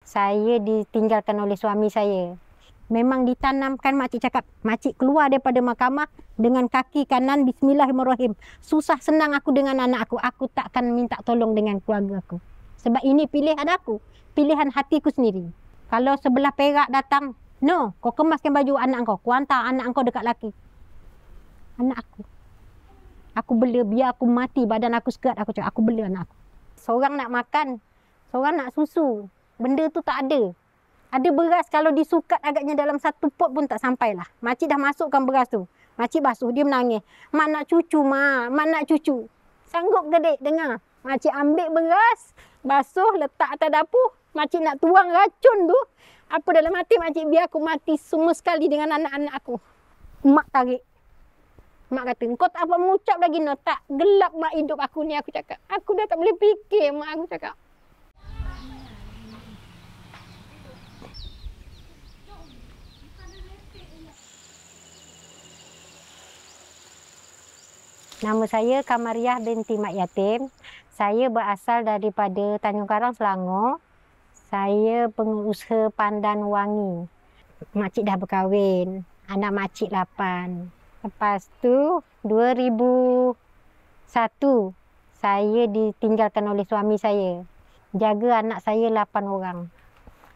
Saya ditinggalkan oleh suami saya. Memang ditanamkan, makcik cakap, makcik keluar daripada mahkamah dengan kaki kanan, bismillahirrahmanirrahim. Susah senang aku dengan anak aku. Aku tak akan minta tolong dengan keluarga aku. Sebab ini pilihan aku. Pilihan hatiku sendiri. Kalau sebelah Perak datang, no, kau kemaskan baju anak kau. Kau hantar anak kau dekat laki. Anak aku. Aku bela, biar aku mati, badan aku sekat. Aku cakap, aku bela anak aku. Seorang nak makan, seorang nak susu. Benda tu tak ada. Ada beras kalau disukat agaknya dalam satu pot pun tak sampailah. Makcik dah masukkan beras tu. Makcik basuh, dia menangis. Mak nak cucu, mak. Mak nak cucu. Sanggup ke dek dengar? Makcik ambil beras, basuh, letak atas dapur. Makcik nak tuang racun tu. Apa dalam hati makcik, biar aku mati semua sekali dengan anak-anak aku. Mak tarik. Mak kata, kau tak apa mengucap lagi no. Tak gelap mak hidup aku ni, aku cakap. Aku dah tak boleh fikir, mak, aku cakap. Nama saya Kamariah binti Mak Yatim. Saya berasal daripada Tanjung Karang, Selangor. Saya pengusaha pandan wangi. Makcik dah berkahwin. Anak makcik 8. Lepas tu 2001 saya ditinggalkan oleh suami saya. Jaga anak saya 8 orang.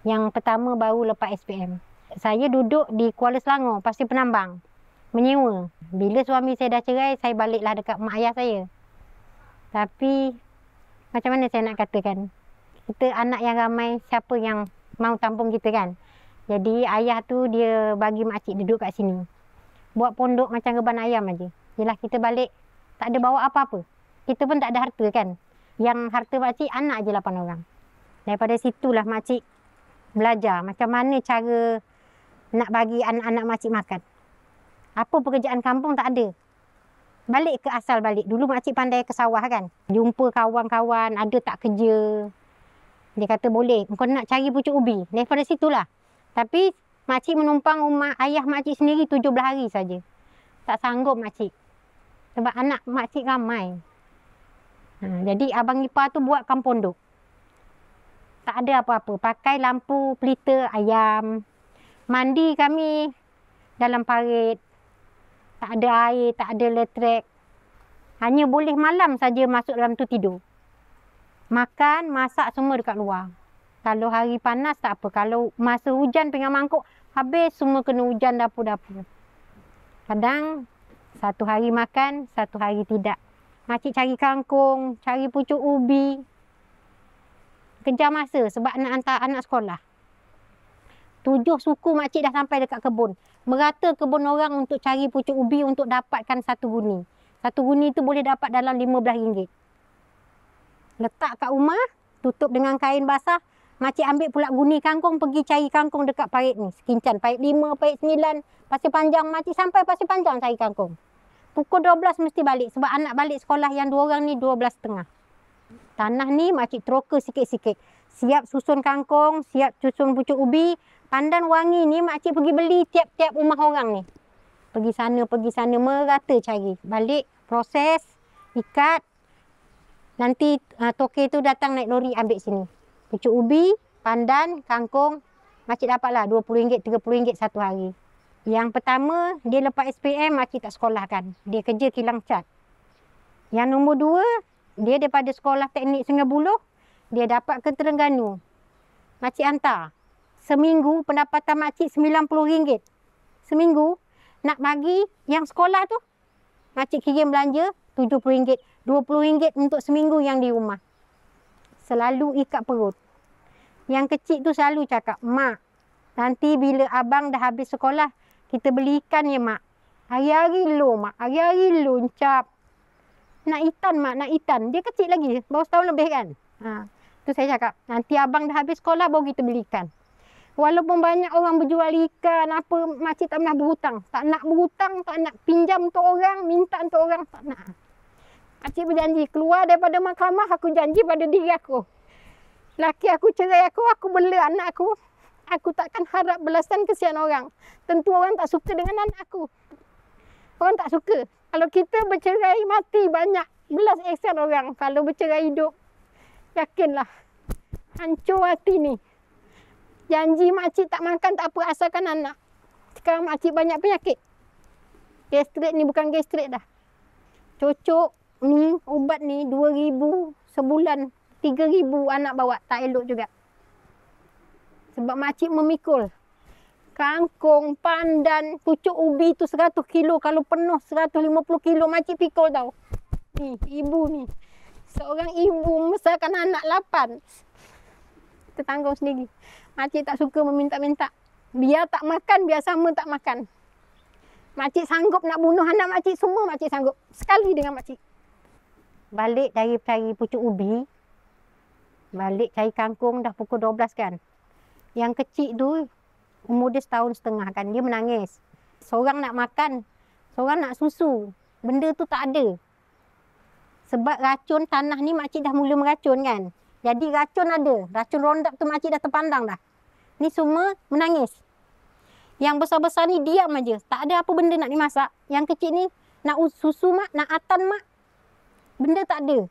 Yang pertama baru lepas SPM. Saya duduk di Kuala Selangor, Pasir Penambang. Menyewa. Bila suami saya dah cerai, saya baliklah dekat mak ayah saya. Tapi macam mana saya nak katakan? Kita anak yang ramai, siapa yang mau tampung kita kan? Jadi ayah tu dia bagi makcik duduk kat sini. Buat pondok macam reban ayam aja. Yelah kita balik, tak ada bawa apa-apa. Kita pun tak ada harta kan? Yang harta makcik anak je 8 orang. Daripada situlah makcik belajar macam mana cara nak bagi anak-anak makcik makan. Apa pekerjaan kampung tak ada. Balik ke asal balik. Dulu makcik pandai ke sawah kan. Jumpa kawan-kawan, ada tak kerja. Dia kata boleh, kau nak cari pucuk ubi. Daripada situlah. Tapi makcik menumpang rumah ayah makcik sendiri 17 hari saja. Tak sanggup makcik. Sebab anak makcik ramai. Jadi abang ipar tu buatkan pondok. Tak ada apa-apa. Pakai lampu pelita ayam. Mandi kami dalam parit. Tak ada air, tak ada elektrik. Hanya boleh malam saja masuk dalam tu tidur. Makan, masak semua dekat luar. Kalau hari panas tak apa. Kalau masa hujan pinggan mangkuk, habis semua kena hujan dapur-dapur. Kadang satu hari makan, satu hari tidak. Makcik cari kangkung, cari pucuk ubi. Kejar masa sebab nak hantar anak sekolah. 7 suku makcik dah sampai dekat kebun. Merata kebun orang untuk cari pucuk ubi untuk dapatkan 1 guni. 1 guni tu boleh dapat dalam RM15. Letak kat rumah, tutup dengan kain basah. Makcik ambil pula guni kangkung, pergi cari kangkung dekat parit ni. Sekincan, parit 5, parit 9, Pasir Panjang. Makcik sampai Pasir Panjang cari kangkung. Pukul 12 mesti balik sebab anak balik sekolah yang 2 orang ni 12.30. Tanah ni makcik troka sikit-sikit. Siap susun kangkung, siap susun pucuk ubi. Pandan wangi ni makcik pergi beli tiap-tiap rumah orang ni. Pergi sana, merata cari. Balik, proses, ikat. Nanti toke tu datang naik lori ambil sini. Pucuk ubi, pandan, kangkung. Makcik dapatlah RM20, RM30 satu hari. Yang pertama, dia lepas SPM, makcik tak sekolahkan. Dia kerja kilang cat. Yang nombor 2, dia daripada sekolah teknik Sungai Buloh, dia dapat ke Terengganu. Makcik hantar. Seminggu pendapatan makcik RM90. Seminggu nak bagi yang sekolah tu. Makcik kirim belanja RM70. RM20 untuk seminggu yang di rumah. Selalu ikat perut. Yang kecil tu selalu cakap, mak, nanti bila abang dah habis sekolah, kita belikan ya mak. Hari-hari lo mak, hari-hari lo cap. Nak ikan mak, nak ikan. Dia kecil lagi, baru setahun lebih kan. Tu saya cakap, nanti abang dah habis sekolah baru kita belikan. Walaupun banyak orang berjual ikan, apa, makcik tak pernah berhutang. Tak nak berhutang, tak nak pinjam untuk orang, minta untuk orang, tak nak. Makcik berjanji, keluar daripada mahkamah, aku janji pada diri aku. Laki aku cerai aku bela anak aku. Aku takkan harap belasan kesian orang. Tentu orang tak suka dengan anak aku. Orang tak suka. Kalau kita bercerai mati banyak belas eksan orang. Kalau bercerai hidup, yakinlah hancur hati ni. Janji makcik tak makan tak apa asalkan anak. Sekarang makcik banyak penyakit. Gastrik ni bukan gastrik dah. Cocok ni, ubat ni 2,000 sebulan. 3,000 anak bawa. Tak elok juga. Sebab makcik memikul. Kangkung, pandan, pucuk ubi tu 100 kilo. Kalau penuh 150 kilo makcik pikul tau. Ni, ibu ni. Seorang ibu membesarkan anak 8. Kita tanggung sendiri. Makcik tak suka meminta-minta. Biar tak makan, biar sama tak makan. Makcik sanggup nak bunuh anak makcik, semua makcik sanggup. Sekali dengan makcik. Balik dari cari pucuk ubi. Balik cari kangkung dah pukul 12 kan. Yang kecil tu umur dia 1.5 tahun kan. Dia menangis. Seorang nak makan, seorang nak susu. Benda tu tak ada. Sebab racun tanah ni makcik dah mula meracun kan. Jadi racun ada. Racun rondap tu makcik dah terpandang dah. Ni semua menangis. Yang besar-besar ni diam aja. Tak ada apa benda nak dimasak. Yang kecil ni nak susu mak, nak atan mak. Benda tak ada.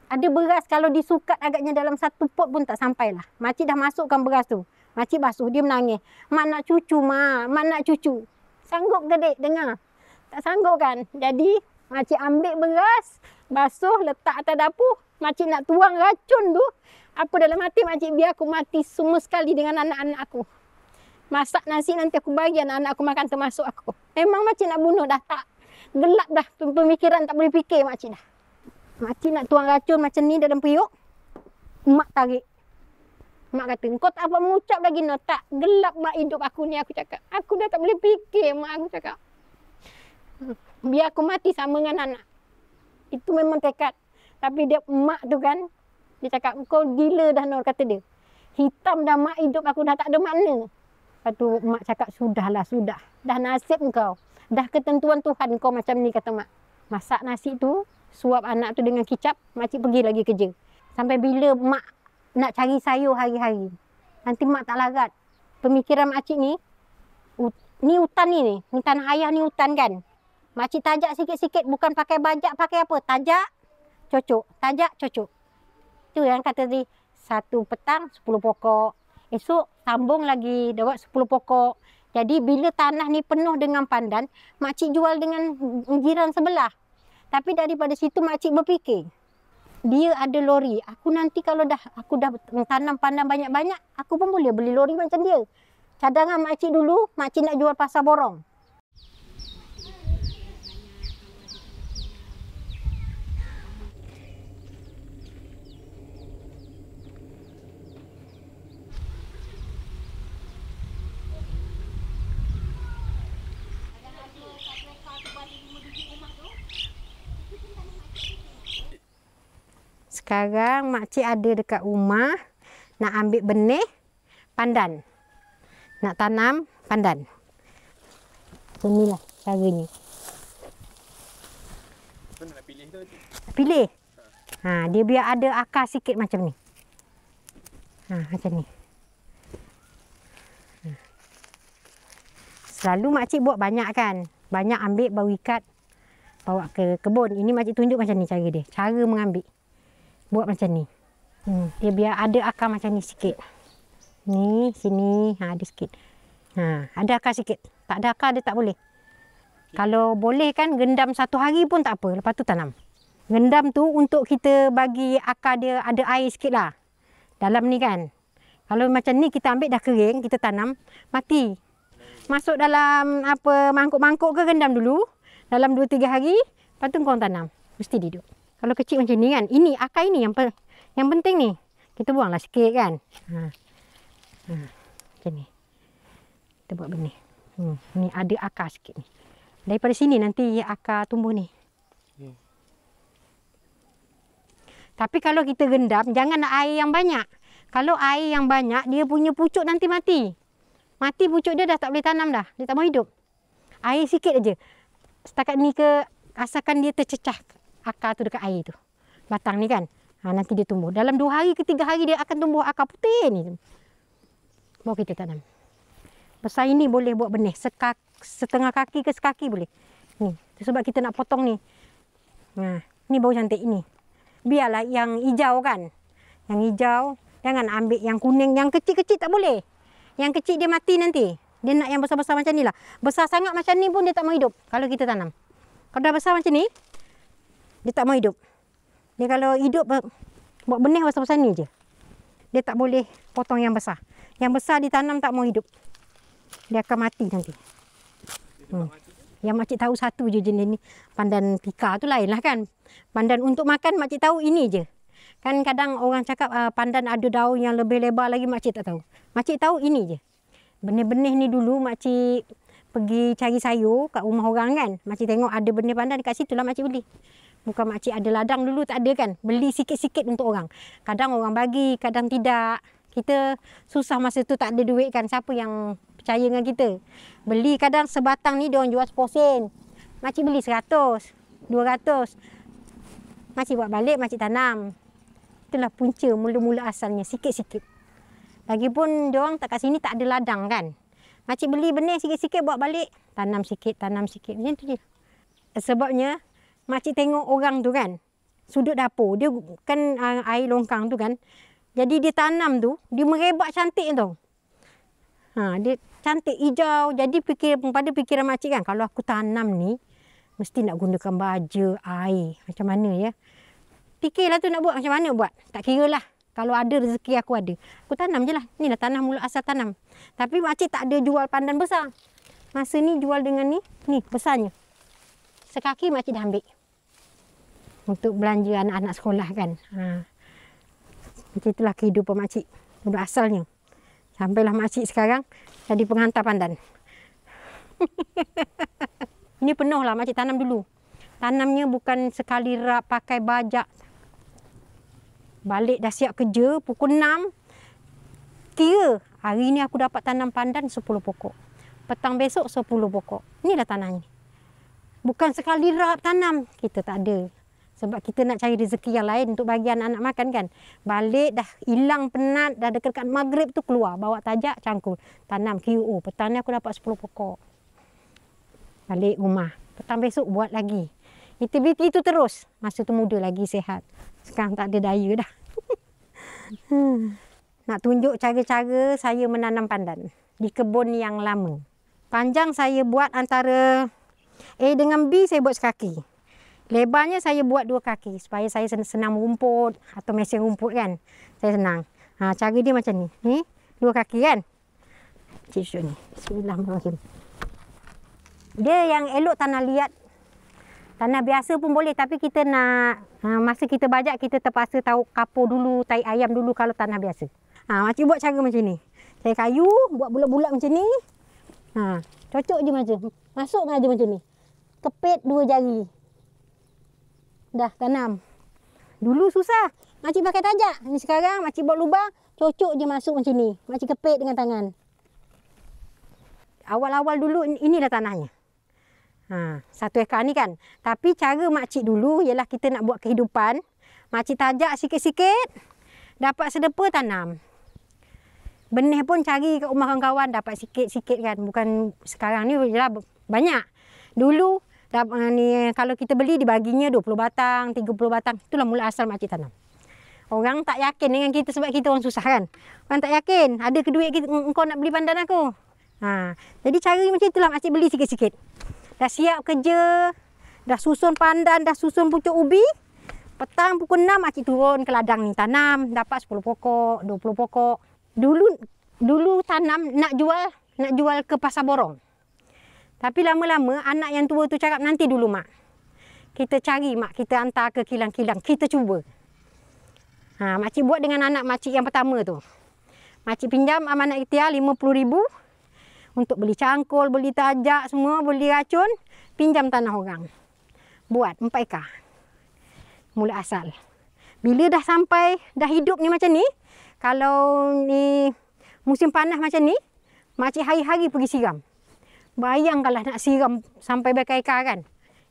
Ada beras kalau disukat agaknya dalam 1 pot pun tak sampai lah. Makcik dah masukkan beras tu. Makcik basuh, dia menangis. Mak nak cucu, mak. Mak nak cucu. Sanggup ke dek dengar? Tak sanggup kan? Jadi makcik ambil beras, basuh, letak atas dapur. Makcik nak tuang racun tu. Apa dalam hati makcik, biar aku mati semua sekali dengan anak-anak aku. Masak nasi nanti aku bagi anak-anak aku makan termasuk aku. Memang makcik nak bunuh dah tak. Gelap dah pemikiran, tak boleh fikir makcik dah. Makcik nak tuang racun macam ni dalam periuk. Mak tarik. Mak kata, kau tak apa mengucap lagi no. Tak, gelap mak hidup aku ni, aku cakap. Aku dah tak boleh fikir mak, aku cakap. Biar aku mati sama dengan anak. Itu memang tekad. Tapi dia mak tu kan, dia cakap, kau gila dah Nur, kata dia. Hitam dah mak hidup aku, dah tak ada makna. Lepas tu mak cakap, sudahlah, sudah. Dah nasib kau. Dah ketentuan Tuhan kau macam ni, kata mak. Masak nasi tu, suap anak tu dengan kicap, makcik pergi lagi kerja. Sampai bila mak nak cari sayur hari-hari. Nanti mak tak larat. Pemikiran makcik ni hutan ni. Ni tanah ayah ni hutan kan. Makcik tajak sikit-sikit, bukan pakai bajak, pakai apa. Tajak, cocok. Tajak, cocok. Tu yang kata tadi, 1 petang 10 pokok. Esok sambung lagi, dapat 10 pokok. Jadi bila tanah ni penuh dengan pandan, makcik jual dengan jiran sebelah. Tapi daripada situ makcik berfikir, dia ada lori. Aku nanti kalau aku dah tanam pandan banyak-banyak, aku pun boleh beli lori macam dia. Cadangan makcik dulu, makcik nak jual pasar borong. Sekarang makcik ada dekat rumah nak ambil benih pandan. Nak tanam pandan. Inilah caranya. Macam mana nak pilih tu? Pilih. Dia biar ada akar sikit macam ni. Macam ni. Selalu makcik buat banyak kan. Banyak ambil baru ikat. Bawa ke kebun. Ini makcik tunjuk macam ni cara dia. Cara mengambil. Buat macam ni. Dia biar ada akar macam ni sikit. Ni, sini. Ada sikit. Ada akar sikit. Tak ada akar dia tak boleh. Kalau boleh kan gendam 1 hari pun tak apa. Lepas tu tanam. Gendam tu untuk kita bagi akar dia ada air sikit lah. Dalam ni kan. Kalau macam ni kita ambil dah kering, kita tanam, mati. Masuk dalam apa mangkuk-mangkuk ke gendam dulu. Dalam 2-3 hari. Lepas tu kau tanam. Mesti hidup. Kalau kecil macam ni kan, ini akar ini yang penting ni. Kita buanglah sikit kan. Macam ni. Kita buat benih. Ni ada akar sikit ni. Daripada sini nanti akar tumbuh ni. Tapi kalau kita gendam, jangan nak air yang banyak. Kalau air yang banyak, dia punya pucuk nanti mati. Mati pucuk dia dah tak boleh tanam dah. Dia tak mau hidup. Air sikit aja. Setakat ni ke, asalkan dia tercecah akar tu dekat air tu. Batang ni kan. Nanti dia tumbuh. Dalam 2 hari ke 3 hari dia akan tumbuh akar putih ni. Baru kita tanam. Besar ini boleh buat benih. Setengah kaki ke sekaki boleh. Ni. Sebab kita nak potong ni. Ni baru cantik ini. Biarlah yang hijau kan. Yang hijau Jangan ambil yang kuning, yang kecil-kecil tak boleh. Yang kecil dia mati nanti. Dia nak yang besar-besar macam ni lah. Besar sangat macam ni pun dia tak mau hidup kalau kita tanam. Kalau dah besar macam ni, dia tak mau hidup. Dia kalau hidup, buat benih besar-besar ni je. Dia tak boleh potong yang besar. Yang besar ditanam tak mau hidup. Dia akan mati nanti. Yang makcik tahu satu je jenis ni. Pandan pika tu lain lah kan. Pandan untuk makan makcik tahu ini je. Kan kadang orang cakap pandan ada daun yang lebih lebar lagi, makcik tak tahu. Makcik tahu ini je. Benih-benih ni dulu makcik pergi cari sayur kat rumah orang kan. Makcik tengok ada benih pandan dekat situ lah makcik beli. Bukan makcik ada ladang dulu, tak ada kan. Beli sikit-sikit untuk orang. Kadang orang bagi, kadang tidak. Kita susah masa tu tak ada duit kan. Siapa yang percaya dengan kita? Beli kadang sebatang ni diorang jual 10 sen. Makcik beli 100, 200. Makcik buat balik, makcik tanam. Itulah punca mula-mula asalnya, sikit-sikit. Lagipun diorang tak kat sini tak ada ladang kan. Makcik beli benih sikit-sikit buat balik, tanam sikit. Macam tu je. Sebabnya makcik tengok orang tu kan, sudut dapur, dia kan air longkang tu kan. Jadi dia tanam tu, dia merebak cantik tu. Dia cantik hijau. Jadi pada fikiran makcik kan, kalau aku tanam ni, mesti nak gunakan baja, air. Macam mana ya? Fikirlah tu nak buat macam mana buat. Tak kira lah. Kalau ada rezeki aku ada. Aku tanam je lah. Inilah tanah mula asal tanam. Tapi makcik tak ada jual pandan besar. Masa ni jual dengan ni besarnya. Sekaki makcik dah ambil. Untuk belanja anak-anak sekolah kan. Macam itulah kehidupan makcik. Mula asalnya. Sampailah makcik sekarang jadi penghantar pandan. Ini penuh lah makcik tanam dulu. Tanamnya bukan sekali rap pakai bajak. Balik dah siap kerja pukul 6. Kira hari ni aku dapat tanam pandan 10 pokok. Petang besok 10 pokok. Inilah tanahnya. Bukan sekali rap tanam. Kita tak ada. Sebab kita nak cari rezeki yang lain untuk bagi anak-anak makan kan. Balik dah hilang penat. Dah dekat maghrib tu keluar. Bawa tajak cangkul. Tanam kira. Petang ni aku dapat 10 pokok. Balik rumah. Petang besok buat lagi. Aktiviti itu terus. Masa tu muda lagi, sihat. Sekarang tak ada daya dah. Nak tunjuk cara-cara saya menanam pandan di kebun yang lama. Panjang saya buat antara A dengan B saya buat sekaki. Lebarnya saya buat 2 kaki supaya saya senang rumput atau mesin rumput kan. Saya senang. Cara dia macam ni. Ni 2 kaki kan. Cik Syuk ni. Bismillahirrahmanirrahim. Dia yang elok tanah liat. Tanah biasa pun boleh tapi kita nak masa kita bajak kita terpaksa tahu kapur dulu, tahi ayam dulu kalau tanah biasa. Makcik buat cara macam ni. Saya kayu, buat bulat-bulat macam ni. Cocok je macam. Masuk aja macam ni. Kepit 2 jari. Dah tanam. Dulu susah. Makcik pakai tajak. Ni sekarang makcik buat lubang, cocok je masuk macam ni. Makcik kepit dengan tangan. Awal-awal dulu inilah tanahnya. 1 ekar ni kan. Tapi cara makcik dulu ialah kita nak buat kehidupan. Makcik tajak sikit-sikit. Dapat sedepa tanam. Benih pun cari kat rumah kawan-kawan. Dapat sikit-sikit kan. Bukan sekarang ni ialah banyak. Dulu ni, kalau kita beli dibaginya 20 batang, 30 batang. Itulah mula asal makcik tanam. Orang tak yakin dengan kita sebab kita orang susah kan. Orang tak yakin. Ada ke duit engkau nak beli pandan aku? Jadi cara macam itulah makcik beli sikit-sikit. Dah siap kerja, dah susun pandan, dah susun pucuk ubi. Petang pukul 6 makcik turun ke ladang ni tanam, dapat 10 pokok, 20 pokok. Dulu tanam nak jual ke pasar borong. Tapi lama-lama anak yang tua tu cakap nanti dulu mak. Kita cari mak, kita hantar ke kilang-kilang, kita cuba. Makcik buat dengan anak makcik yang pertama tu. Makcik pinjam amanat ikhtiar 50,000. Untuk beli cangkul, beli tajak semua, beli racun. Pinjam tanah orang. Buat 4 ekar. Mula asal. Bila dah sampai, dah hidup ni macam ni. Kalau ni musim panas macam ni, makcik hari-hari pergi siram. Bayangkanlah nak siram sampai berkali-kali kan.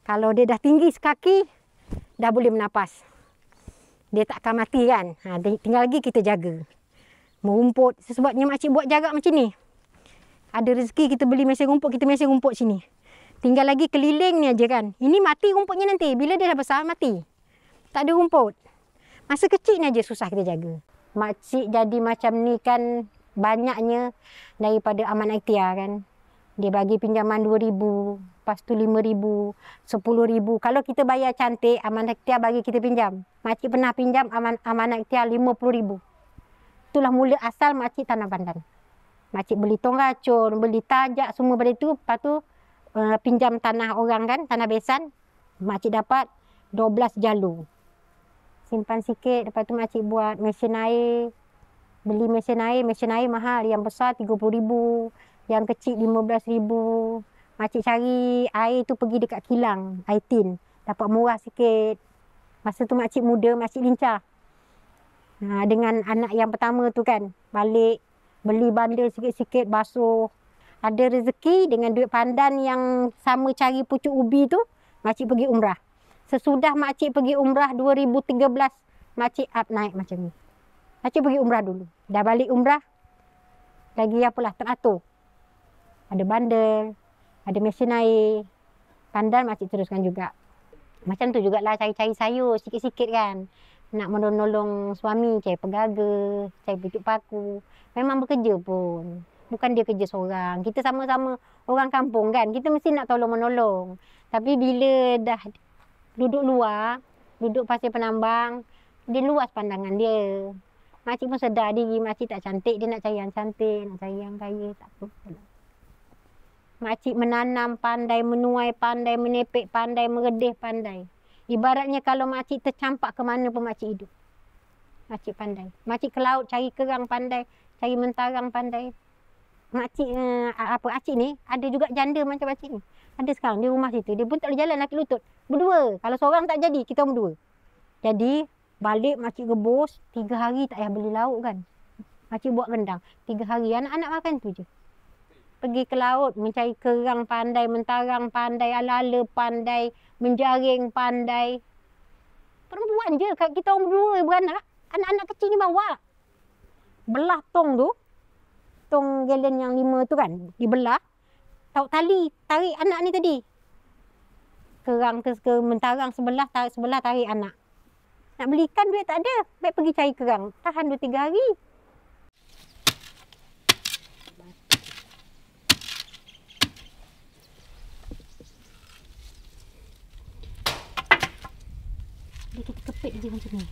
Kalau dia dah tinggi sekaki, dah boleh menapas. Dia tak akan mati kan. Tinggal lagi kita jaga. Merumput. Sebabnya makcik buat jarak macam ni. Ada rezeki kita beli mesin rumput, kita mesin rumput sini. Tinggal lagi keliling ni aja kan. Ini mati rumputnya nanti. Bila dia dah besar, mati. Tak ada rumput. Masa kecil ni aja susah kita jaga. makcik jadi macam ni kan banyaknya daripada Aman Ikhtiar kan. Dia bagi pinjaman 2,000, lepas tu 5,000, 10,000. Kalau kita bayar cantik, Aman Ikhtiar bagi kita pinjam. Makcik pernah pinjam Aman Ikhtiar 50,000. Itulah mula asal makcik tanam pandan. Makcik beli tong racun, beli tajak, semua pada itu. Lepas tu pinjam tanah orang kan, tanah besan. Makcik dapat 12 jalur. Simpan sikit, lepas tu makcik buat mesin air. Beli mesin air mahal. Yang besar 30,000. Yang kecil 15,000. Makcik cari air tu pergi dekat kilang, air tin. Dapat murah sikit. Masa tu makcik muda, makcik lincah. Dengan anak yang pertama tu kan, balik beli bandel sikit-sikit, basuh. Ada rezeki dengan duit pandan yang sama cari pucuk ubi tu, makcik pergi umrah. Sesudah makcik pergi umrah 2013, makcik up naik macam ni. Makcik pergi umrah dulu. Dah balik umrah, lagi apalah teratur. Ada bandel, ada mesin air, pandan makcik teruskan juga. Macam tu jugalah cari-cari sayur sikit-sikit kan. Nak menolong suami, cari pegaga, cari pucuk paku. Memang bekerja pun. Bukan dia kerja seorang. Kita sama-sama orang kampung kan. Kita mesti nak tolong-menolong. Tapi bila dah duduk luar, duduk pasir penambang, dia luas pandangan dia. Makcik pun sedar diri, makcik tak cantik. Dia nak cari yang cantik, nak cari yang kaya. Tak apa. Makcik menanam pandai, menuai pandai, menepek pandai, meredih pandai. Ibaratnya kalau makcik tercampak ke mana pun makcik hidup. Makcik pandai. Makcik ke laut cari kerang pandai, cari mentarang pandai. Makcik acik ni ada juga janda macam makcik ni. Ada sekarang di rumah situ. Dia pun tak boleh jalan kaki lutut. Berdua. Kalau seorang tak jadi, kita berdua. Jadi balik makcik rebus, 3 hari tak payah beli lauk kan. Makcik buat rendang. 3 hari anak-anak makan tu je. Pergi ke laut, mencari kerang pandai, mentarang pandai, ala-ala pandai, menjaring pandai. Perempuan je, kita orang berdua beranak. Anak-anak kecil ni bawa. Belah tong tu, tong galen yang 5 tu kan, dibelah. Tahu tali, tarik anak ni tadi. Kerang ke mentarang sebelah, tarik sebelah, tarik anak. Nak beli ikan duit tak ada, baik pergi cari kerang. Tahan 2-3 hari. Dia kita kepit je macam ni.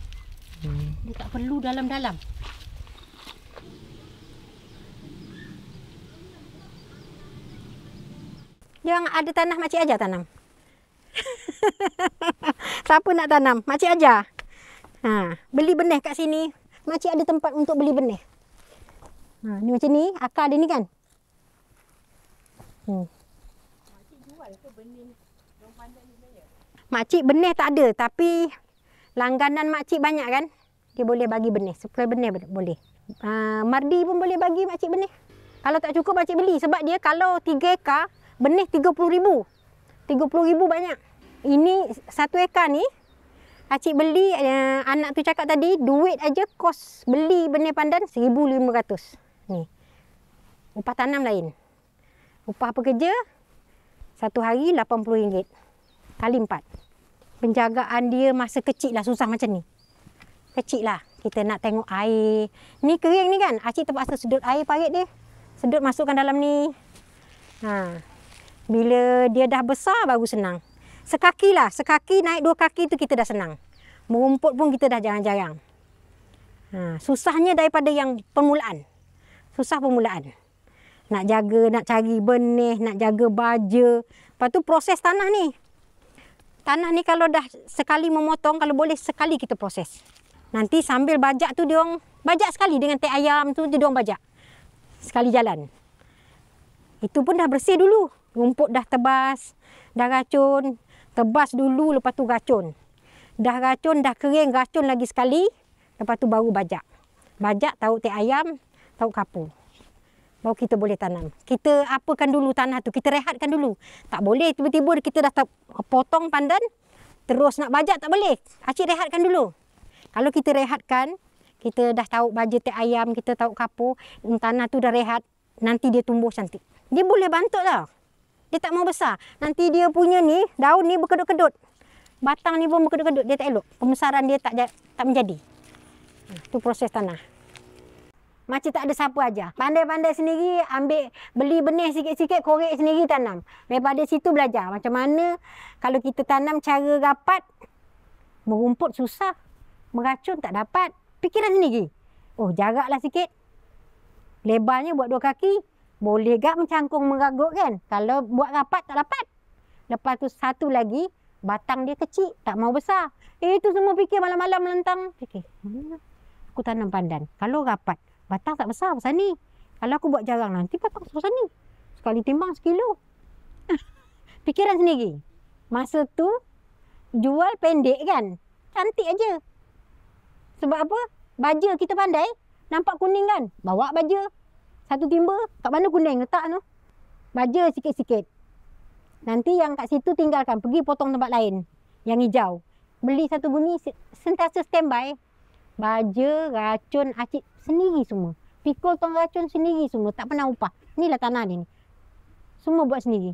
Dia tak perlu dalam-dalam. Yang ada tanah, makcik ajar tanam. Siapa nak tanam? Makcik ajar. Beli benih kat sini. Makcik ada tempat untuk beli benih. Ni macam ni, akar dia ni kan. Makcik jual ke benih yang pandan ni sebenarnya? Makcik benih tak ada, tapi langganan makcik banyak kan. Dia boleh bagi benih, supply benih boleh. Mardi pun boleh bagi makcik benih. Kalau tak cukup makcik beli. Sebab dia kalau 3 ekar, benih 30,000. 30,000 banyak. Ini 1 ekar ni, makcik beli, anak tu cakap tadi, duit aja kos beli benih pandan 1,500. Ni. Upah tanam lain. Upah pekerja, 1 hari RM80. Kali 4. Penjagaan dia masa kecil lah susah macam ni. Kecil lah. Kita nak tengok air. Ni kering ni kan. Acik terpaksa sedut air parit dia. Sedut masukkan dalam ni. Bila dia dah besar baru senang. Sekaki lah. Sekaki naik 2 kaki tu kita dah senang. Merumput pun kita dah jarang-jarang. Susahnya daripada yang permulaan. Susah permulaan. Nak jaga, nak cari benih, nak jaga baja. Lepas tu proses tanah ni. Tanah ni kalau dah sekali memotong, kalau boleh sekali kita proses. Nanti sambil bajak tu dia orang bajak sekali dengan teh ayam tu dia orang bajak. Sekali jalan. Itu pun dah bersih dulu. Rumput dah tebas, dah racun. Tebas dulu lepas tu racun. Dah racun, dah kering, racun lagi sekali. Lepas tu baru bajak. Bajak tahu teh ayam, tahu kapur. Baru kita boleh tanam. Kita apakan dulu tanah tu. Kita rehatkan dulu. Tak boleh tiba-tiba kita dah potong pandan. Terus nak bajak tak boleh. Acik rehatkan dulu. Kalau kita rehatkan. Kita dah tahu baja teh ayam. Kita tahu kapur. Tanah tu dah rehat. Nanti dia tumbuh cantik. Dia boleh bantuk tau. Dia tak mau besar. Nanti dia punya ni. Daun ni berkedut-kedut. Batang ni pun berkedut-kedut. Dia tak elok. Pembesaran dia tak menjadi. Itu proses tanah. macam tak ada siapa aja. Pandai-pandai sendiri, ambil beli benih sikit-sikit, korek sendiri tanam. Daripada situ belajar macam mana kalau kita tanam cara rapat, merumput susah, meracun tak dapat. Fikiran sendiri. Oh, jaraklah sikit. Lebarnya buat 2 kaki, boleh gak mencangkung meragut kan? Kalau buat rapat tak dapat. Lepas tu satu lagi, batang dia kecil, tak mau besar. Itu semua fikir malam-malam melentang. Fikir, aku tanam pandan. Kalau rapat, batang tak besar besar ni. Kalau aku buat jarang, nanti batang besar ni. Sekali timbang sekilo. Fikiran sendiri. Masa tu, jual pendek kan? Cantik aja. Sebab apa? Baja kita pandai. Nampak kuning kan? Bawa baja. Satu timba, kat mana kuning letak tu? Baja sikit-sikit. Nanti yang kat situ tinggalkan. Pergi potong tempat lain. Yang hijau. Beli satu guni, sentiasa standby. Baja, racun, acik sendiri semua. Pikul tong racun sendiri semua. Tak pernah upah. Inilah tanah dia ni. Semua buat sendiri.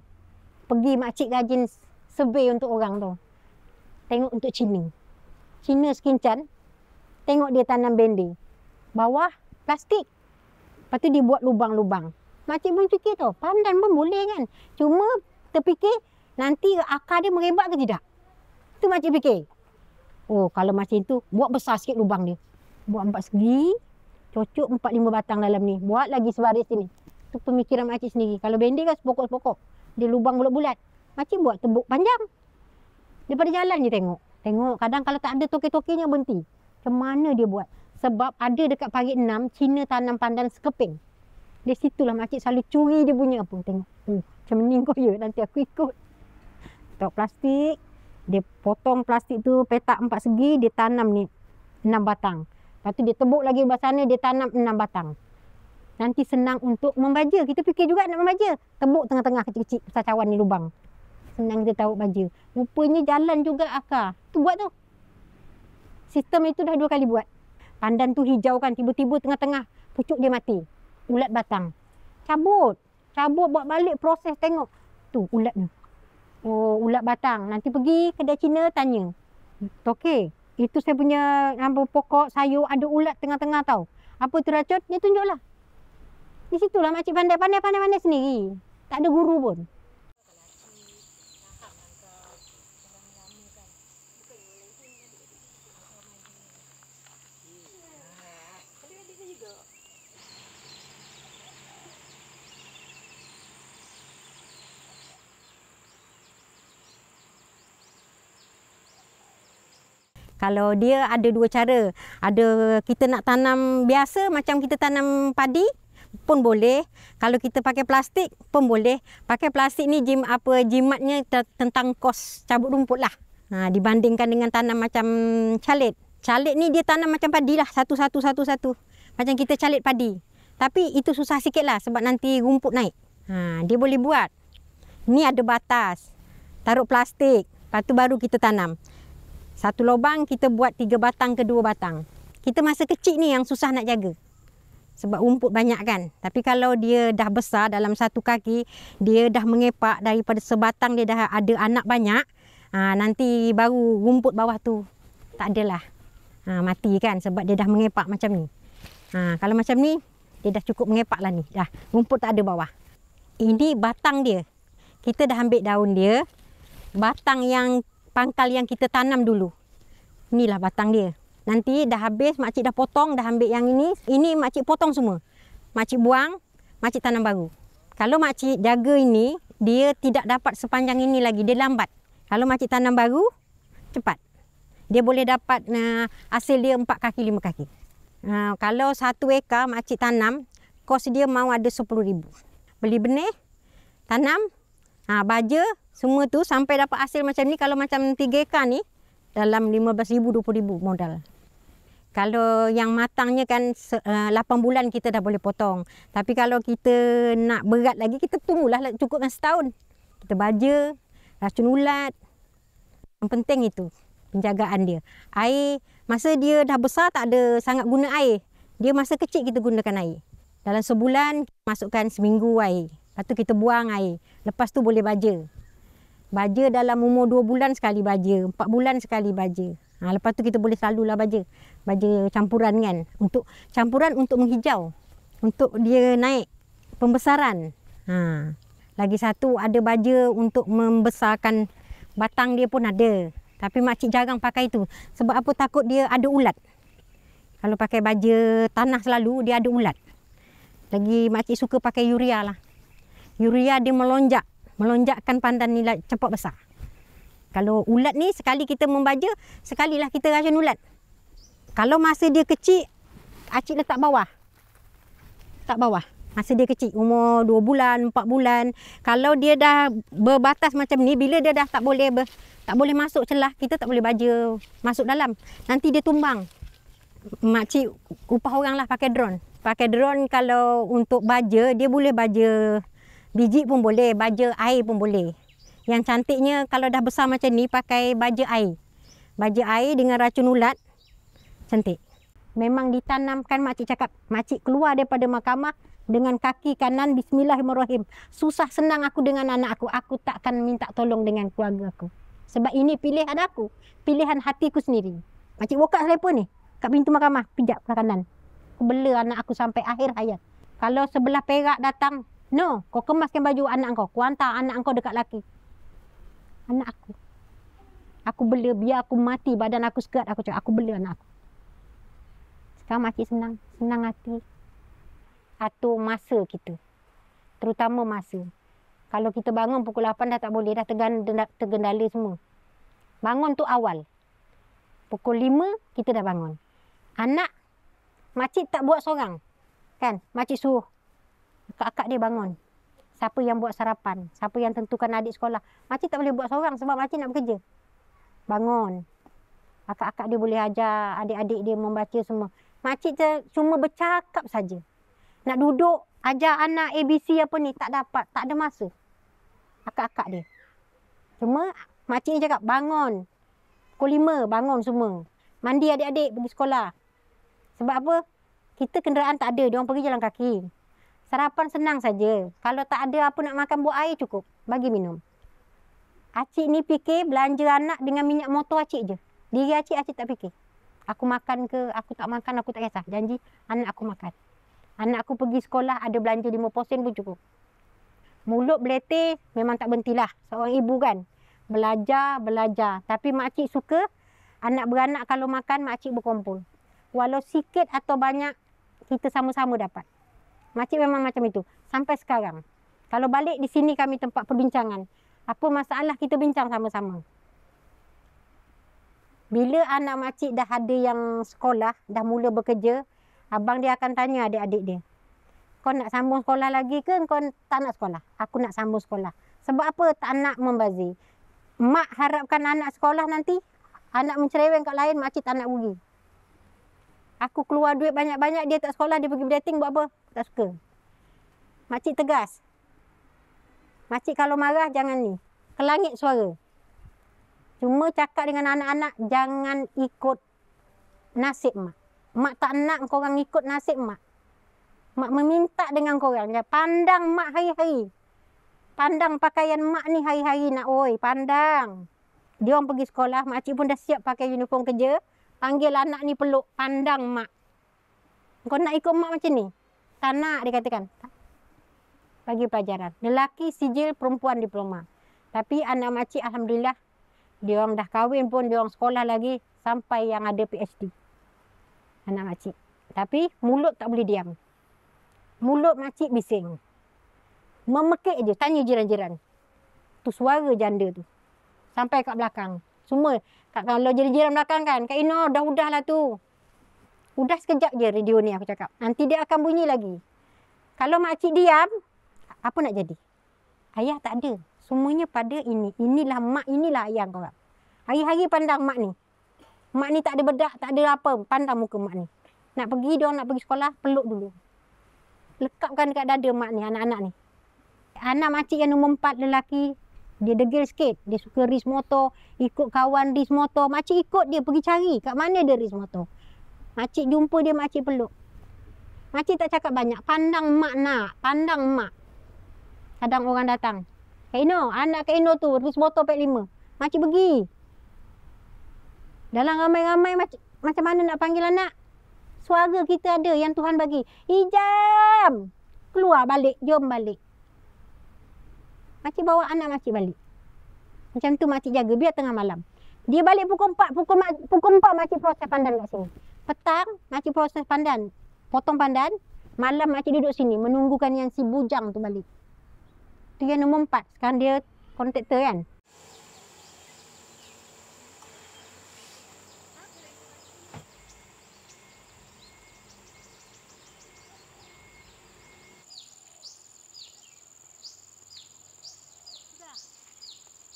Pergi makcik rajin survey untuk orang tu. Tengok untuk Cina. Cina sekincan. Tengok dia tanam bendi. Bawah plastik. Lepas tu dia buat lubang-lubang. Makcik pun fikir tau. Pandan pun boleh kan. Cuma terfikir nanti akar dia merebak ke tidak. Tu makcik fikir. Oh, kalau macam tu, buat besar sikit lubang dia. Buat 4 segi, cocok 4-5 batang dalam ni. Buat lagi sebaris sini. Tu pemikiran makcik sendiri. Kalau bendi kan sepokok-sepokok. Dia lubang bulat-bulat. Makcik buat tebuk panjang. Daripada jalan je tengok. Tengok, kadang kalau tak ada toke-tokenya berhenti. Macam mana dia buat? Sebab ada dekat Parit 6, Cina tanam pandan sekeping. Di situlah makcik selalu curi dia punya apa. Tengok. Macam ni kau ya, nanti aku ikut. Tok plastik. Dia potong plastik tu petak 4 segi, dia tanam ni 6 batang. Lepas tu dia tebuk lagi belah sana, dia tanam 6 batang. Nanti senang untuk membaja. Kita fikir juga nak membaja. Tebuk tengah-tengah kecil-kecil besar cawan ni lubang. Senang kita tahu baja. Rupanya jalan juga akar. Tu buat tu. Sistem itu dah 2 kali buat. Pandan tu hijau kan, tiba-tiba tengah-tengah pucuk dia mati. Ulat batang. Cabut. Cabut buat balik proses tengok. Tu ulat ni. Oh, ulat batang. Nanti pergi kedai Cina tanya. Okey, itu saya punya rambut pokok sayur ada ulat tengah-tengah tau. Apa tu racun? Dia tunjuklah. Di situlah makcik pandai sendiri. Tak ada guru pun. Kalau dia ada 2 cara. Ada kita nak tanam biasa macam kita tanam padi pun boleh. Kalau kita pakai plastik pun boleh. Pakai plastik ni jimatnya tentang kos cabut rumput lah. Dibandingkan dengan tanam macam calit. Calit ni dia tanam macam padi lah. Satu-satu. Macam kita calit padi. Tapi itu susah sikit lah sebab nanti rumput naik. Dia boleh buat. Ni ada batas. Taruh plastik. Lepas tu baru kita tanam. Satu lubang kita buat 3 batang ke 2 batang. Kita masa kecil ni yang susah nak jaga. Sebab rumput banyak kan. Tapi kalau dia dah besar dalam 1 kaki, dia dah mengepak daripada sebatang dia dah ada anak banyak. Nanti baru rumput bawah tu tak adalah. Mati kan sebab dia dah mengepak macam ni. Kalau macam ni, dia dah cukup mengepak lah ni. Dah rumput tak ada bawah. Ini batang dia. Kita dah ambil daun dia. Batang yang pangkal yang kita tanam dulu. Inilah batang dia. Nanti dah habis, makcik dah potong, dah ambil yang ini. Ini makcik potong semua. Makcik buang, makcik tanam baru. Kalau makcik jaga ini, dia tidak dapat sepanjang ini lagi. Dia lambat. Kalau makcik tanam baru, cepat. Dia boleh dapat hasil dia 4 kaki, 5 kaki. Kalau 1 ekar makcik tanam, kos dia mau ada 10,000. Beli benih, tanam, baja, semua tu sampai dapat hasil macam ni. Kalau macam 3 ekar ni, dalam 15,000, 20,000 modal. Kalau yang matangnya kan 8 bulan kita dah boleh potong. Tapi kalau kita nak berat lagi, kita tunggulah cukup dengan setahun. Kita baja, racun ulat. Yang penting itu, penjagaan dia. Air, masa dia dah besar tak ada sangat guna air. Dia masa kecil kita gunakan air. Dalam sebulan, masukkan seminggu air. Lepas tu kita buang air. Lepas tu boleh baja. Baja dalam umur 2 bulan sekali baja. 4 bulan sekali baja. Lepas tu kita boleh selalulah baja. Baja campuran kan. Untuk campuran untuk menghijau. untuk dia naik pembesaran. Lagi satu ada baja untuk membesarkan batang dia pun ada. Tapi makcik jarang pakai tu. Sebab apa? Takut dia ada ulat. Kalau pakai baja tanah selalu, dia ada ulat. Lagi makcik suka pakai urea lah. Urea dia melonjakkan pandan ni cepat besar. Kalau ulat ni, sekali kita membaja, sekalilah kita racun ulat. Kalau masa dia kecil, acik letak bawah. Tak bawah. Masa dia kecil, umur 2 bulan, 4 bulan. Kalau dia dah berbatas macam ni, bila dia dah tak boleh masuk celah, kita tak boleh baja masuk dalam. Nanti dia tumbang. Makcik upah orang lah pakai drone. Pakai drone kalau untuk baja, dia boleh baja biji pun boleh, baja air pun boleh. Yang cantiknya kalau dah besar macam ni, pakai baja air. Baja air dengan racun ulat, cantik. Memang ditanamkan, makcik cakap, makcik keluar daripada mahkamah dengan kaki kanan, bismillahirrahmanirrahim. Susah senang aku dengan anak aku, aku takkan minta tolong dengan keluarga aku. Sebab ini pilihan aku, pilihan hatiku sendiri. Makcik buka telefon ni, kat pintu mahkamah, pijak belah kanan. Aku bela anak aku sampai akhir hayat. Kalau sebelah Perak datang, no, kau kemaskan baju anak kau, kau hantar anak kau dekat laki. Anak aku. Aku bela, biar aku mati, badan aku sekat, aku cakap, aku bela anak aku. Sekarang makcik senang hati. Atur masa kita. Terutama masa. Kalau kita bangun pukul 8 dah tak boleh, dah tergendala semua. Bangun tu awal. Pukul 5 kita dah bangun. Anak, makcik tak buat seorang. Kan? Makcik suruh akak-akak dia bangun. Siapa yang buat sarapan, siapa yang tentukan adik sekolah. Makcik tak boleh buat seorang sebab makcik nak bekerja. Bangun. Akak-akak dia boleh ajar adik-adik dia membaca semua. Makcik cuma bercakap saja. Nak duduk ajar anak ABC apa ni, tak dapat, tak ada masa. Akak-akak dia. Cuma makcik ni cakap, bangun. Pukul 5, bangun semua. Mandi adik-adik pergi sekolah. Sebab apa? Kita kenderaan tak ada, diorang pergi jalan kaki. Sarapan senang saja. Kalau tak ada apa nak makan, buat air cukup. Bagi minum. Acik ni fikir belanja anak dengan minyak motor acik je. Diri acik tak fikir. Aku makan ke, aku tak makan, aku tak kisah. Janji anak aku makan. Anak aku pergi sekolah, ada belanja 50 sen pun cukup. Mulut beletih memang tak berhentilah. Seorang ibu kan. Belajar. Tapi makcik suka anak beranak kalau makan, makcik berkumpul. Walau sikit atau banyak, kita sama-sama dapat. Makcik memang macam itu. Sampai sekarang. Kalau balik di sini kami tempat perbincangan. Apa masalah kita bincang sama-sama. Bila anak makcik dah ada yang sekolah, dah mula bekerja, abang dia akan tanya adik-adik dia. Kau nak sambung sekolah lagi ke kau tak nak sekolah? Aku nak sambung sekolah. Sebab apa? Tak nak membazir. Mak harapkan anak sekolah nanti, anak mencereweng kat lain, makcik tak nak rugi. Aku keluar duit banyak-banyak, dia tak sekolah, dia pergi dating buat apa? Tak suka. Makcik tegas. Makcik kalau marah, jangan ni. Kelangit suara. Cuma cakap dengan anak-anak, jangan ikut nasib mak. Mak tak nak korang ikut nasib mak. Mak meminta dengan korang. Pandang mak hari-hari. Pandang pakaian mak ni hari-hari nak. Oi, pandang. Dia orang pergi sekolah, makcik pun dah siap pakai uniform kerja. Panggil anak ni peluk, pandang mak. Kau nak ikut mak macam ni? Tak nak, dia katakan. Bagi pelajaran. Lelaki sijil, perempuan diploma. Tapi anak makcik alhamdulillah, dia orang dah kahwin pun, dia orang sekolah lagi sampai yang ada PhD. Anak makcik. Tapi mulut tak boleh diam. Mulut makcik bising. Memekik je, tanya jiran-jiran. Tu suara janda tu. Sampai kat belakang. Semua. Kalau jiran-jiran belakang kan, Kak Ino dah udah lah tu. Udah sekejap je radio ni aku cakap. Nanti dia akan bunyi lagi. Kalau makcik diam, apa nak jadi? Ayah tak ada. Semuanya pada ini. Inilah mak, inilah ayah kau. Hari-hari pandang mak ni. Mak ni tak ada bedak, tak ada apa. Pandang muka mak ni. Nak pergi, dia orang nak pergi sekolah, peluk dulu. Lekapkan dekat dada mak ni, anak-anak ni. Anak makcik yang nombor 4 lelaki, dia degil sikit. Dia suka race motor, ikut kawan race motor. Makcik ikut dia pergi cari kat mana dia race motor. Makcik jumpa dia, makcik peluk. Makcik tak cakap banyak. Pandang mak nak, pandang mak. Kadang orang datang. Kak Ino, anak Kak Ino tu race motor Pek 5. Makcik pergi. Dalam ramai-ramai macam mana nak panggil anak? Suara kita ada yang Tuhan bagi. Hijam! Keluar balik, jom balik. Makcik bawa anak makcik balik. Macam tu makcik jaga, biar tengah malam. Dia balik pukul 4, pukul 4 makcik proses pandan kat sini. Petang, makcik proses pandan. Potong pandan, malam makcik duduk sini, menunggukan yang si bujang tu balik. Tu yang nombor 4. Sekarang dia kontraktor kan.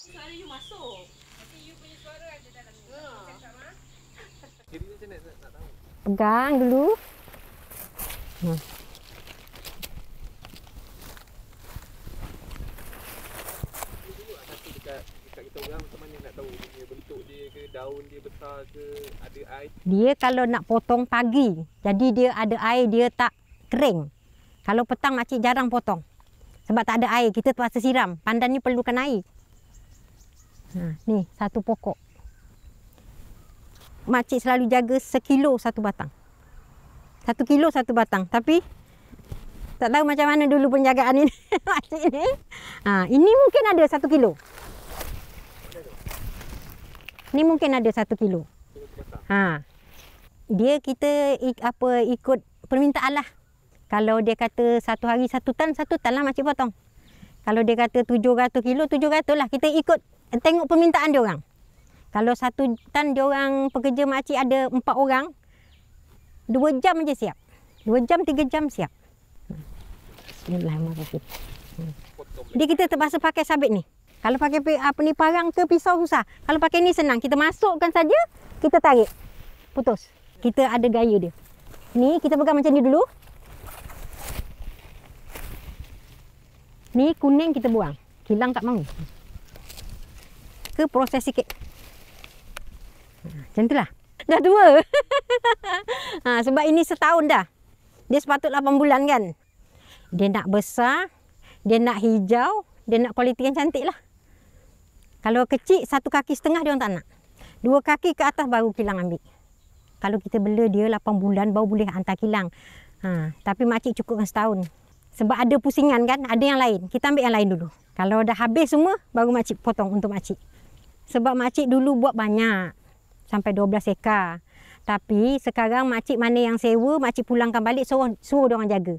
Suara you masuk. Nanti you punya suara ada dalam ni. Jadi macam mana nak tahu? Pegang dulu. Dulu kasih dekat kita orang macam mana nak tahu dia bentuk dia ke, daun dia besar ke, ada air. Dia kalau nak potong pagi, jadi dia ada air, dia tak kering. Kalau petang makcik jarang potong. Sebab tak ada air, kita terpaksa siram. Pandan ni perlukan air. Ni satu pokok. Makcik selalu jaga 1 kilo satu batang. 1 kilo satu batang. Tapi tak tahu macam mana dulu penjagaan ini makcik ni. Ini mungkin ada 1 kilo. Ni mungkin ada 1 kilo. Dia kita ikut permintaan lah. Kalau dia kata satu hari 1 tan lah makcik potong. Kalau dia kata 700 kilo, 700 lah. Kita ikut tengok permintaan dia orang. Kalau 1 tan dia orang pekerja makcik ada 4 orang, 2 jam je siap. 2 jam, 3 jam siap. Bismillahirrahmanirrahim. Jadi kita terpaksa pakai sabit ni. Kalau pakai parang ke pisau susah. Kalau pakai ni senang. Kita masukkan saja, kita tarik. Putus. Kita ada gaya dia. Ni kita pegang macam ni dulu. Ni kuning kita buang. Kilang tak mau. Ke proses sikit. Macam tu lah. Dah tua. Sebab ini setahun dah. Dia sepatut 8 bulan kan. Dia nak besar. Dia nak hijau. Dia nak kualiti yang cantik lah. Kalau kecil, 1,5 kaki dia orang tak nak. 2 kaki ke atas baru kilang ambil. Kalau kita bela dia 8 bulan baru boleh hantar kilang. Tapi makcik cukupkan setahun. Sebab ada pusingan kan, ada yang lain. Kita ambil yang lain dulu. Kalau dah habis semua, baru makcik potong untuk makcik. Sebab makcik dulu buat banyak. Sampai 12 ekar. Tapi sekarang makcik mana yang sewa, makcik pulangkan balik, suruh dia orang jaga.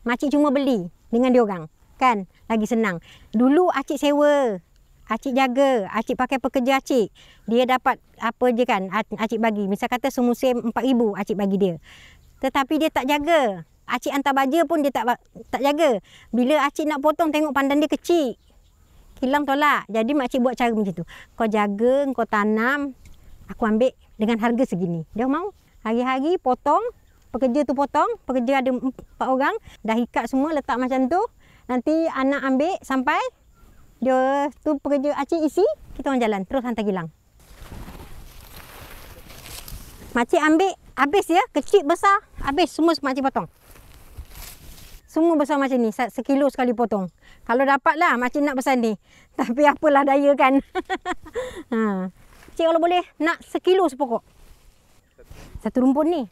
Makcik cuma beli dengan dia orang. Kan? Lagi senang. Dulu acik sewa. Acik jaga. Acik pakai pekerja acik. Dia dapat apa je kan, acik bagi. Misal kata semusim 4,000 acik bagi dia. Tetapi dia tak jaga. Acik hantar baja pun dia tak jaga. Bila acik nak potong, tengok pandan dia kecil. Kilang tolak. Jadi makcik buat cara macam tu. Kau jaga, kau tanam, aku ambil dengan harga segini. Dia mau. Hari-hari potong, pekerja tu potong, pekerja ada 4 orang, dah ikat semua letak macam tu. Nanti anak ambil sampai dia tu pekerja acik isi, kita orang jalan terus hantar kilang. Makcik ambil habis ya, kecil besar, habis semua makcik potong. Semua besar macam ni, 1 kilo sekali potong. Kalau dapatlah makcik nak besar ni. Tapi apalah daya kan. Cik kalau boleh nak 1 kilo sepokok. Satu rumput ni.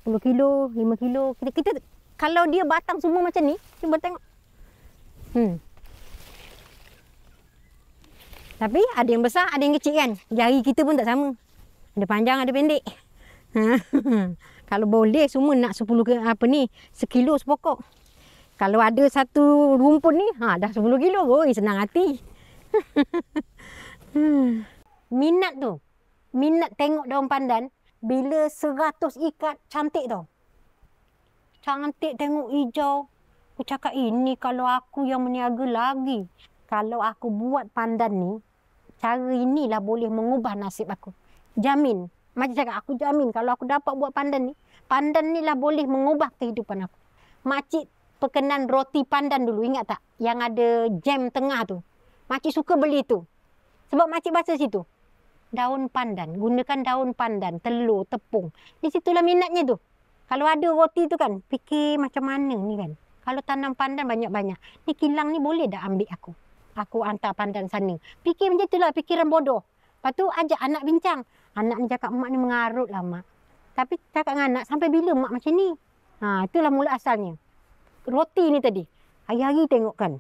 10 kilo, 5 kilo. Kita kalau dia batang semua macam ni, cuba tengok. Tapi ada yang besar, ada yang kecil kan. Jari kita pun tak sama. Ada panjang, ada pendek. Kalau boleh semua nak 10 1 kilo sepokok. Kalau ada satu rumput ni, dah 10 kilo. Oi, senang hati. Minat tu. Minat tengok daun pandan. Bila 100 ikat, cantik tau. Cantik tengok hijau. Aku cakap ini kalau aku yang meniaga lagi. Kalau aku buat pandan ni, cara inilah boleh mengubah nasib aku. Jamin. Macam cakap, aku jamin kalau aku dapat buat pandan ni lah boleh mengubah kehidupan aku. Makcik perkenan roti pandan dulu, ingat tak? Yang ada jam tengah tu. Makcik suka beli tu. Sebab makcik baca situ. Daun pandan. Gunakan daun pandan, telur, tepung. Di situlah minatnya tu. Kalau ada roti tu kan, fikir macam mana ni kan. Kalau tanam pandan banyak-banyak. Ni kilang ni boleh dah ambil aku. Aku hantar pandan sana. Fikir macam itulah, fikiran bodoh. Lepas tu ajak anak bincang. Anak ni cakap, mak ni mengarut lah mak. Tapi cakap dengan anak, sampai bila mak macam ni? Itulah mula asalnya. Roti ni tadi. Hari-hari tengok kan.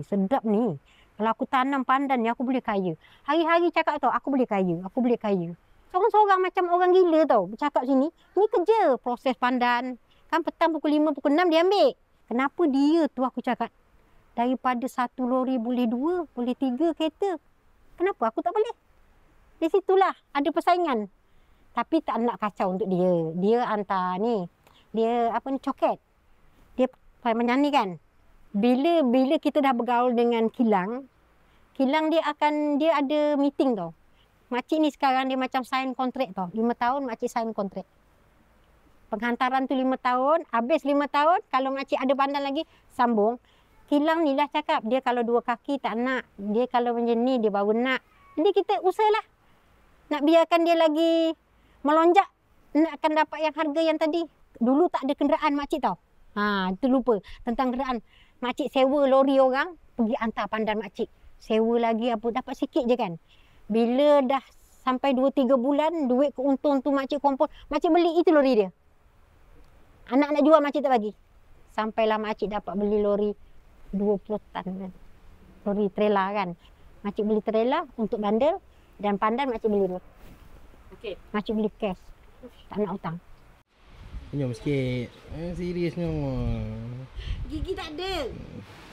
Sedap ni. Kalau aku tanam pandan ni, aku boleh kaya. Hari-hari cakap tau, aku boleh kaya. Aku boleh kaya. Seorang-seorang macam orang gila tau. Bercakap sini. Ni kerja proses pandan. Kan petang pukul 5, pukul 6 dia ambil. Kenapa dia tu aku cakap. Daripada 1 lori boleh 2, boleh 3 kereta. Kenapa aku tak boleh? Di situlah ada persaingan. Tapi tak nak kacau untuk dia. Dia hantar ni. Dia apa ni, coket. Dia macam ni kan. Bila kita dah bergaul dengan kilang dia ada meeting tau. Makcik ni sekarang dia macam sign kontrak tau. 5 tahun makcik sign kontrak. Penghantaran tu 5 tahun. Habis 5 tahun, kalau makcik ada pandan lagi, sambung. Kilang ni lah cakap. Dia kalau 2 kaki tak nak. Dia kalau macam ni, dia baru nak. Jadi kita usahalah. Nak biarkan dia lagi melonjak, nak akan dapat yang harga yang tadi. Dulu tak ada kenderaan makcik tau. Itu lupa tentang kenderaan. Makcik sewa lori orang, pergi hantar pandan makcik. Sewa lagi apa, dapat sikit je kan. Bila dah sampai 2-3 bulan, duit keuntung tu makcik kumpul, makcik beli itu lori dia. Anak nak jual makcik tak bagi. Sampailah makcik dapat beli lori 20 tan kan. Lori trailer kan. Makcik beli trailer untuk bandel, dan pandan makcik beli dulu. Okay. Makcik beli cash. Tak nak hutang. Senyum sikit. Seriusnya. Gigi tak ada.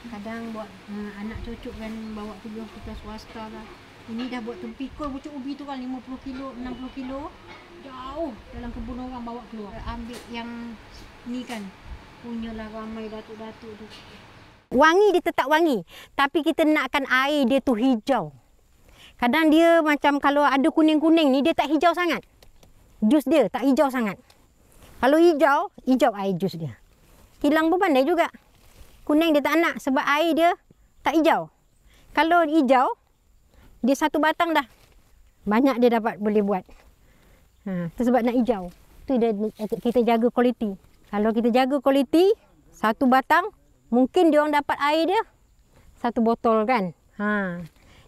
Kadang buat anak cucuk kan, bawa pergi hospital swasta lah. Ini dah buat tempikul pucuk ubi tu kan, 50 kilo, 60 kilo. Jauh dalam kebun orang bawa keluar. Ambil yang ni kan. Punyalah ramai datuk-datuk tu. Wangi dia tetap wangi. Tapi kita nakkan air dia tu hijau. Kadang dia macam kalau ada kuning-kuning ni, dia tak hijau sangat. Jus dia tak hijau sangat. Kalau hijau, hijau air jus dia. Kilang pun pandai juga. Kuning dia tak nak sebab air dia tak hijau. Kalau hijau, dia satu batang dah. Banyak dia dapat boleh buat. Itu sebab nak hijau. Itu kita jaga kualiti. Kalau kita jaga kualiti, satu batang, mungkin dia orang dapat air dia satu botol kan.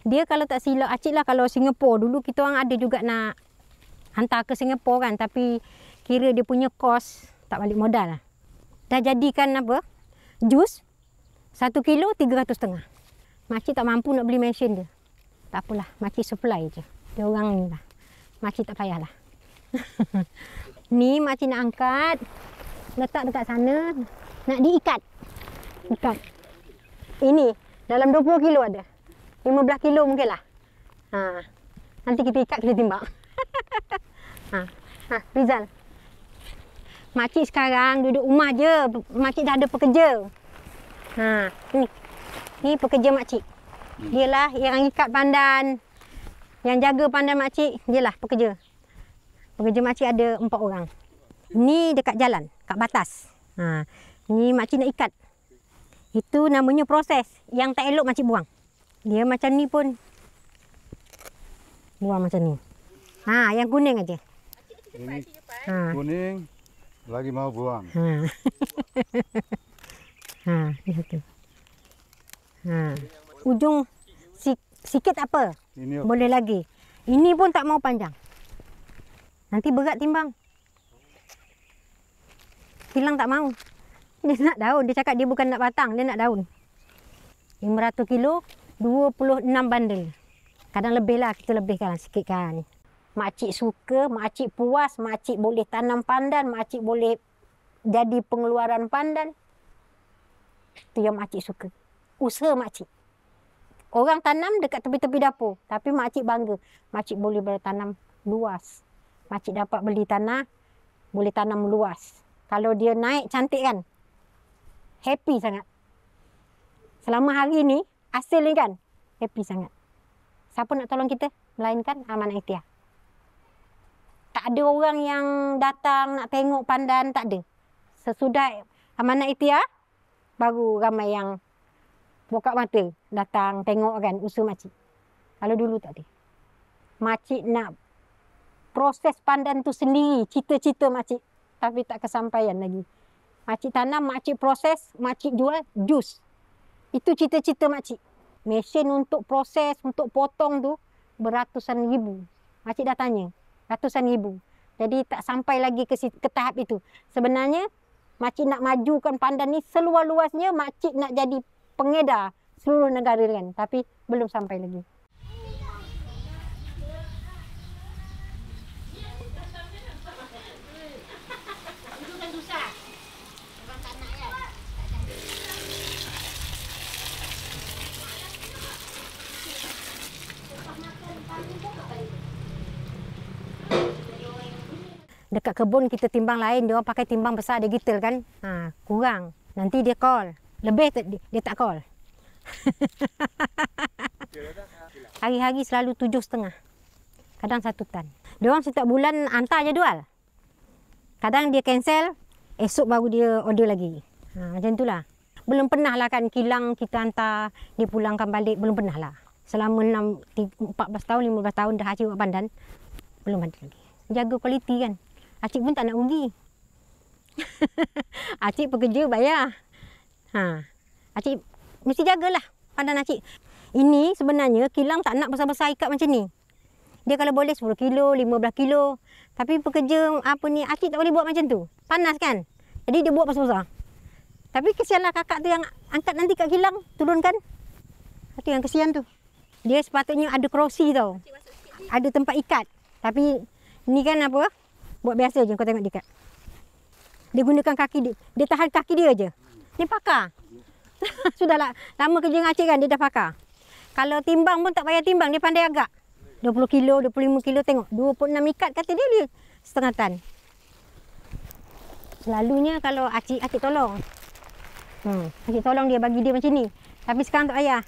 Dia kalau tak silap acik lah, kalau Singapura dulu kita orang ada juga nak hantar ke Singapura kan, tapi kira dia punya kos tak balik modal lah. Dah jadikan apa? Jus 1 kilo 300 setengah. Makcik tak mampu nak beli mesin dia. Tak apalah, makcik supply je. Dia orang ni lah. Makcik tak payahlah. Ni makcik nak angkat, letak dekat sana, nak diikat. Ikat. Ini dalam 20 kilo ada. 15 kilo mungkin lah. Nanti kita ikat, kita timbang. Rizal. Makcik sekarang duduk rumah je. Makcik dah ada pekerja. Ni pekerja makcik. Dialah yang ikat pandan. Yang jaga pandan makcik, dialah pekerja. Pekerja makcik ada 4 orang. Ni dekat jalan, kat batas. Ni makcik nak ikat. Itu namanya proses. Yang tak elok makcik buang. Dia macam ni pun buang macam ni. Yang kuning aja. Ini kuning lagi mau buang. Ni satu. Ujung sikit apa? Ini Boleh lagi. Ini pun tak mau panjang. Nanti berat timbang. Kilang tak mau. Dia nak daun. Dia cakap dia bukan nak batang, dia nak daun. 500 kilo, 26 bandel. Kadang lebih lah, kita lebihkan sikit kan. Makcik suka, makcik puas, makcik boleh tanam pandan, makcik boleh jadi pengeluaran pandan. Itu yang makcik suka. Usaha makcik. Orang tanam dekat tepi-tepi dapur. Tapi makcik bangga. Makcik boleh bertanam luas. Makcik dapat beli tanah, boleh tanam luas. Kalau dia naik cantik kan. Happy sangat. Selama hari ni, hasil ni kan, happy sangat. Siapa nak tolong kita? Melainkan Amanah Ikhtiar. Tak ada orang yang datang nak tengok pandan, tak ada. Sesudah Amanah Ikhtiar, baru ramai yang buka mata datang tengok kan usaha makcik. Kalau dulu tak ada. Makcik nak proses pandan tu sendiri, cita-cita makcik. Tapi tak kesampaian lagi. Makcik tanam, makcik proses, makcik jual jus. Itu cita-cita makcik. Mesin untuk proses, untuk potong tu beratusan ribu. Makcik dah tanya, ratusan ribu. Jadi tak sampai lagi ke tahap itu. Sebenarnya makcik nak majukan pandan ni seluas-luasnya, makcik nak jadi pengedar seluruh negara kan. Tapi belum sampai lagi. Dekat kebun kita timbang lain, dia orang pakai timbang besar digital kan. Kurang. Nanti dia call. Lebih dia tak call. Hari-hari selalu 7,5. Kadang 1 tan. Dia orang setiap bulan hantar jadual. Kadang dia cancel, esok baru dia order lagi. Macam itulah. Belum pernah lah kan kilang kita hantar, dia pulangkan balik. Belum pernah lah. Selama 14 tahun, 15 tahun dah Acik buat pandan, belum ada lagi. Jaga kualiti kan. Acik pun tak nak rugi. Acik pekerja bayar. Acik mesti jagalah pandan acik. Ini sebenarnya kilang tak nak besar-besar ikat macam ni. Dia kalau boleh 10 kilo, 15 kilo. Tapi pekerja apa ni, acik tak boleh buat macam tu. Panas kan? Jadi dia buat besar-besar. Tapi kesianlah kakak tu yang angkat nanti kat kilang, turunkan. Itu yang kesian tu. Dia sepatutnya ada kerusi tau. Ada tempat ikat. Tapi ni kan apa? Buat biasa je kau tengok dia ikat. Dia gunakan kaki dia. Dia tahan kaki dia je. Ni pakar. Sudahlah lama kerja dengan acik kan, dia dah pakar. Kalau timbang pun tak payah timbang, dia pandai agak. 20 kilo, 25 kilo tengok. 26 ikat kata dia setengah tan. Selalunya kalau acik tolong. Acik tolong dia, bagi dia macam ni. Tapi sekarang tak payah.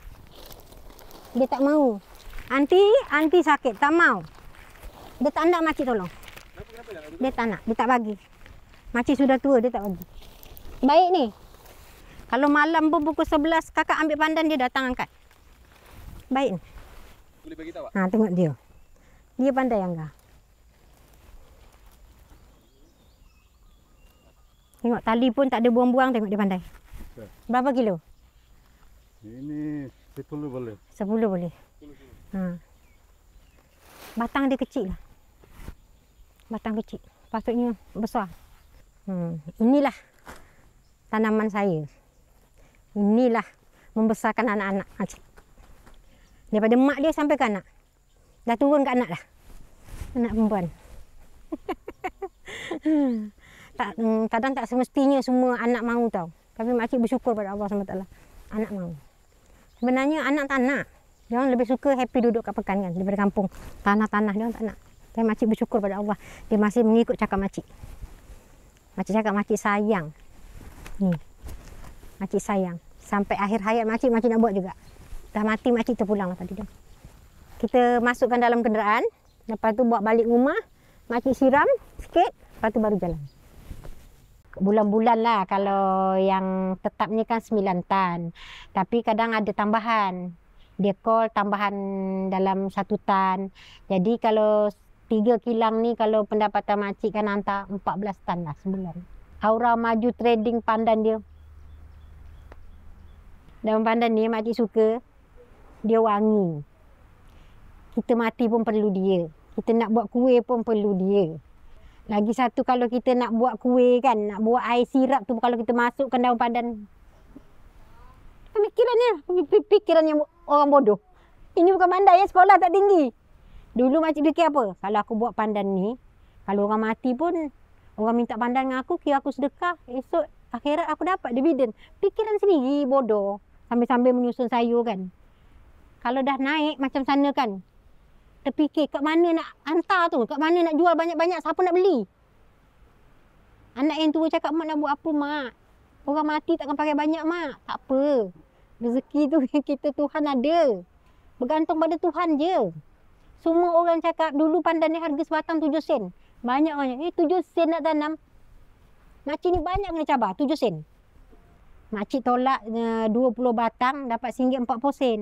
Dia tak mau. Anti sakit, tak mau. Dia tak nak makcik tolong. Dia tak nak, dia tak bagi. Makcik sudah tua, dia tak bagi. Baik ni. Kalau malam pun pukul 11, kakak ambil pandan, dia datang angkat. Baik ni. Boleh bagi tahu tak? Tengok dia. Dia pandai anggar. Tengok tali pun tak ada buang-buang, tengok dia pandai. Berapa kilo? Ini 10 boleh. 10 boleh. Batang dia kecil lah. Batang kecil. Patutnya besar. Inilah tanaman saya. Inilah membesarkan anak-anak acik. Daripada mak dia sampai ke anak. Dah turun ke anak dah. Anak perempuan. Kadang tak semestinya semua anak mahu tau. Tapi makcik bersyukur pada Allah SWT. Anak mahu. Sebenarnya anak tak nak. Dia orang lebih suka happy duduk kat pekan kan. Daripada kampung. Tanah-tanah dia orang tak nak. Tapi makcik bersyukur pada Allah. Dia masih mengikut cakap makcik. Makcik cakap makcik sayang. Ni. Makcik sayang. Sampai akhir hayat makcik nak buat juga. Dah mati makcik terpulang lah tadi dah. Kita masukkan dalam kenderaan. Lepas tu bawa balik rumah. Makcik siram sikit. Lepas tu baru jalan. Bulan-bulan lah. Kalau yang tetapnya kan 9 tan. Tapi kadang ada tambahan. Dia call tambahan dalam 1 tan. Jadi kalau 3 kilang ni, kalau pendapatan makcik kan hantar 14 tan lah sebulan. Aura Maju Trading pandan dia. Daun pandan ni makcik suka. Dia wangi. Kita mati pun perlu dia. Kita nak buat kuih pun perlu dia. Lagi satu, kalau kita nak buat kuih kan, nak buat air sirap tu, kalau kita masukkan daun pandan. Pikirannya orang bodoh. Ini bukan pandai ya, sekolah tak tinggi. Dulu makcik fikir apa? Kalau aku buat pandan ni, kalau orang mati pun, orang minta pandan dengan aku, kira aku sedekah. Esok akhirat aku dapat dividen. Pikiran sendiri bodoh. Sambil-sambil menyusun sayur kan. Kalau dah naik macam sana kan, terfikir kat mana nak hantar tu, kat mana nak jual banyak-banyak, siapa nak beli. Anak yang tua cakap, mak nak buat apa mak? Orang mati takkan pakai banyak mak. Tak apa. Rezeki tu kita Tuhan ada. Bergantung pada Tuhan je. Semua orang cakap dulu pandan ni harga sebatang 7 sen. Banyak orang cakap, 7 sen nak tanam. Makcik ni banyak kena cabar, 7 sen. Makcik tolak 20 batang, dapat RM1.40 sen.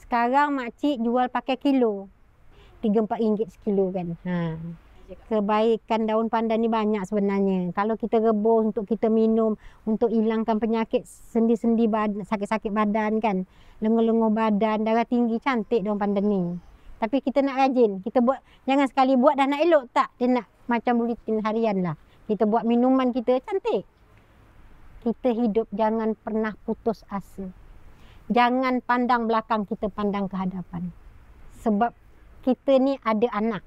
Sekarang makcik jual pakai kilo. RM3-4 sekilo kan. Kebaikan daun pandan ni banyak sebenarnya. Kalau kita rebus untuk kita minum, untuk hilangkan penyakit sendi-sendi badan, sakit-sakit badan kan. Lengur-lengur badan, darah tinggi, cantik daun pandan ni. Tapi kita nak rajin. Kita buat, jangan sekali buat dah nak elok tak. Dia nak macam buletin harian lah. Kita buat minuman kita cantik. Kita hidup jangan pernah putus asa. Jangan pandang belakang, kita pandang ke hadapan. Sebab kita ni ada anak.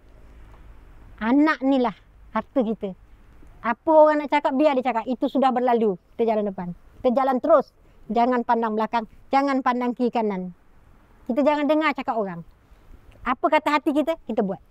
Anak ni lah harta kita. Apa orang nak cakap, biar dia cakap. Itu sudah berlalu. Kita jalan depan. Kita jalan terus. Jangan pandang belakang. Jangan pandang kiri kanan. Kita jangan dengar cakap orang. Apa kata hati kita, kita buat.